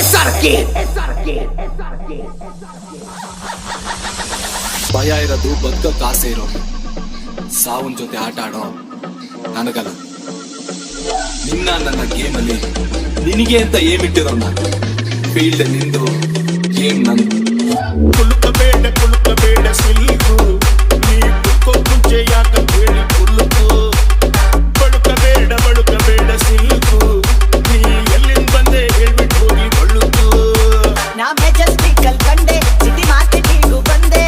SRK ಭಯ ಇರೋದು ಬದುಕಕ್ಕೆ ಆಸೆ ಇರೋ ಸಾವನ್ ಜೊತೆ ಆಟ ಆಡೋ ನನಗಲ್ಲ. ನಿನ್ನ ನನ್ನ ಗೇಮಲ್ಲಿ ನಿನಗೆ ಅಂತ ಏಮ್ ಇಟ್ಟಿರೋ ನಾನು. ಫೀಲ್ಡ್ ನಿಂದು, ಗೇಮ್ ನಂದು. ಕುಲುಕಬೇಡ ಸಿಲ್ಕು, ನೀ ಕುಲ್ಕೋ ಮುಂಚೆ ಯಾಕ ಹೇಳಿ ಕುಲುಕು. ಬಳುಕಬೇಡ ಸಿಲ್ಕು, ನೀ ಎಲ್ಲಿಂದ ಬಂದೆ ಹೇಳ್ಬಿಟ್ಟು ಹೋಗಿ ಬಳುಕು. ನಾ ಮೆಜೆಸ್ಟಿಕಲ್ ಕಂಡೆ, ಸಿಟಿ ಮಾರ್ಕೆಟಿಗೂ ಬಂದೆ.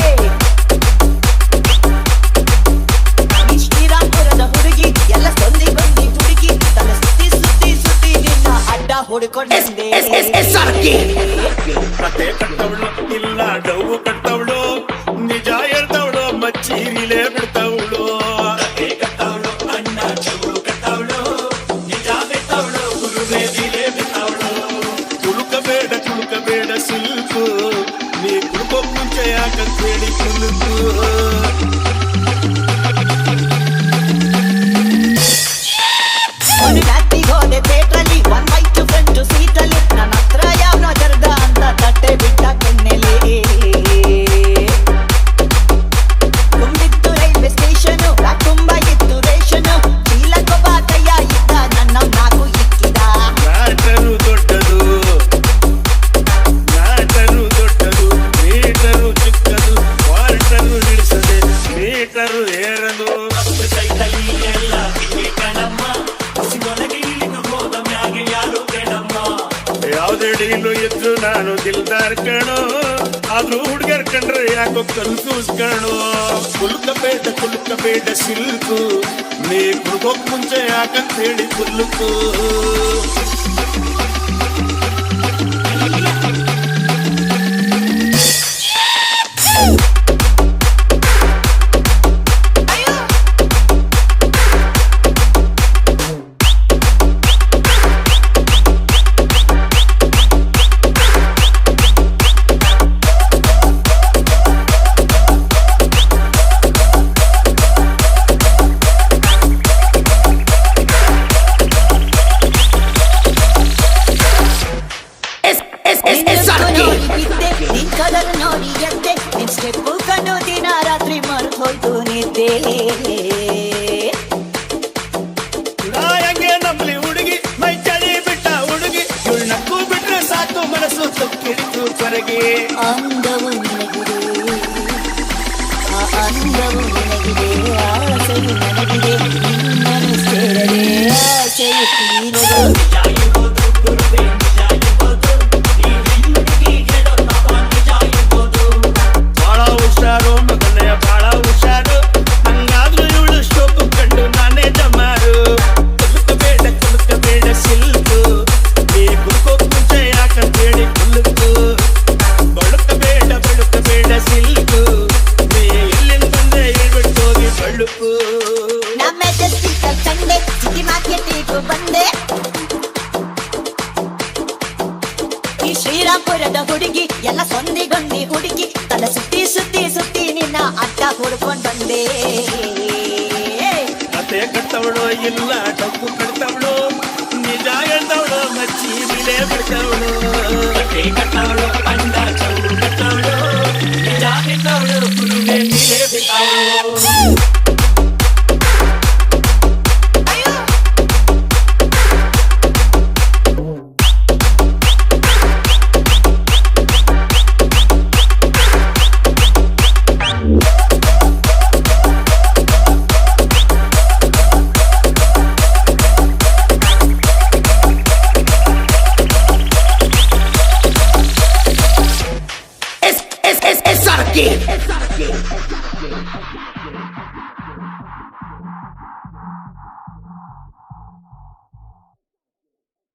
ಈ ಶ್ರೀರಾಮ್ಪುರದ ಹುಡುಗಿ ಎಲ್ಲ ಸೊಂದಿ ಬಂದಿ ಹುಡುಗಿ, ತಲೆ ಸುತ್ತಿ ಸುತ್ತಿ ಸುತ್ತಿ ನಿನ್ನ ಅಡ್ಡ ಹೊಡ್ಕೊಂಡೆ. ಕತೆ ಕಟ್ಟವಳು ಇಲ್ಲ ಡೌವು ಕಟ್ಟವಳು, ನಿಜ ಹೇಳ್ತವಳು ಮಚ್ಚೀರಿಲೇ ಬಿಡ್ತವಳು. ಕತೆ ಕಟ್ಟವಳು ಅಣ್ಣ ಚೌಳು ಕಟ್ಟವಳು, ನಿಜ ಬಿಟ್ಟವಳು ಗುರುವೇದಿಲೇ ಬಿಟ್ಟವಳು. ಕುಲುಕಬೇಡ ಸಿಲ್ಕು, ನೀ ಕುಲ್ಕೋ ಮುಂಚೆ ಯಾಕಂತ ಹೇಳಿ ಕುಲುಕು. ಒಂದು ರಾತ್ರಿಗೆ ಹೋದೆ ಥಿಯೇಟ್ರಲ್ಲಿ, ಒನ್ ಬೈಕ್ ಫ್ರಂಟ್ ಸೀಟಲ್ಲಿ. ನನ್ನ ಹತ್ರ ಯಾವನೋ ಜರ್ದ ಅಂತ ತಟ್ಟೆ ಬಿಟ್ಟ ಕೆನ್ನೆಲಿ. ತುಂಬಿತ್ತು ರೈಲ್ವೆ ಸ್ಟೇಷನು, ತುಂಬ ಇತ್ತು ರೇಷನು. ಚೀಲಕ್ಕೊಬ್ಬ ಕೈಯ ಇದ್ದ, ನನ್ನ ನಾಕು ಇಕ್ಕಿದ. ಮ್ಯಾಟರು ದೊಡ್ಡದು, ಮೀಟರು ಚಿಕ್ಕದು, ಕ್ವಾರ್ಟರು ಇಳಿಸದೆ ಮೀಟರು ಏರದು. ಯಾವುದೇ ಡೀಲು ಇದ್ರು ನಾನು ದಿಲ್ದಾರ್ ಕಣೋ, ಆದ್ರೂ ಹುಡುಗರ್ ಕಂಡ್ರೆ ಯಾಕೋ ಕನ್ಫ್ಯೂಸ್ ಕಣೋ. ಕುಲುಕಬೇಡ ಸಿಲ್ಕು, ನೀ ಕುಲ್ಕೋಕ್ ಮುಂಚೆ ಯಾಕಂತ ಹೇಳಿ ಕುಲುಕು. ನೋಡಿ ಎದ್ದೆ, ನಿನ್ ಸ್ಟೆಪ್ಪು ಕಂಡು ದಿನ ರಾತ್ರಿ ಮರೆತು ಹೋಯ್ತು ನಿದ್ದೆ. ನಾಯಂಗೆ ನಂಬಲಿ ಹುಡುಗಿ, ಮೈ ಚಳಿ ಬಿಟ್ಟ ಹುಡುಗಿ, ನಕ್ಕು ಬಿಟ್ರೆ ಸಾಕು ಮನಸ್ಸು ತಪ್ಪಿಡಿತು ಹೊರಗೆ. ಅಂದವು ನಿನಗಿದೆ, ಆ ಅಂದವು ನಿನಗಿದೆ, ಆಸೆಯು ನನಗಿದೆ. ನಿನ್ನನ್ನು ಸೇರದೆ ಆಸೆಯು ತೀರದು. ಬಾಳ ಹುಷಾರು, ಹಂಗಾದ್ರೂ ಇವಳು ಸ್ಟೋಪ್ ಕಂಡು ನಾನೇ ಜಮಾರು. ಕುಲುಕಬೇಡ ಸಿಲ್ಕು, ನೀ ಕುಲ್ಕೋಕ್ ಮುಂಚೆ ಯಾಕಂತ ಹೇಳಿ ಕುಲುಕು. ಬಳುಕಬೇಡ ಸಿಲ್ಕು, ನೀ ಎಲ್ಲಿಂದ ಬಂದೆ ಹೇಳ್ಬಿಟ್ಟು ಹೋಗಿ ಬಳುಕು. ನಾ ಮೆಜೆಸ್ಟಿಕಲ್ ಕಂಡೆ, ಸಿಟಿ ಮಾರ್ಕೆಟಿಗೂ ಬಂದೆ. ಈ ಶ್ರೀರಾಮ್ಪುರದ ಹುಡುಗಿ ಎಲ್ಲ ಸೊಂದಿಗೊಂಡಿ ಹುಡುಗಿ, ತಲೆ ಸುತ್ತಿ ಸುತ್ತಿ ಸುತ್ತಿ ನಿನ್ನ ಅಡ್ಡ ಹೊಡ್ಕೊಂಡ್ ಬಂದೆ. ಕತೆ ಕಟ್ಟವಳು ಇಲ್ಲ ಡಬ್ಬು ಕಟ್ತವಳು, ನಿಜ ಹೇಳ್ತವಳು ಮಚ್ಚಿ ಬಿಳೆ ಬಿಡ್ತವಳು. ಕತೆ ಕಟ್ಟವಳು ಅಣ್ಣ ಚೌಳು ಕಟ್ಟವಳು, ನಿಜ ಬಿಟ್ಟವಳು ಗುರುವೆ ಬಿಳೆ ಬಿಟ್ಟವಳು. SRK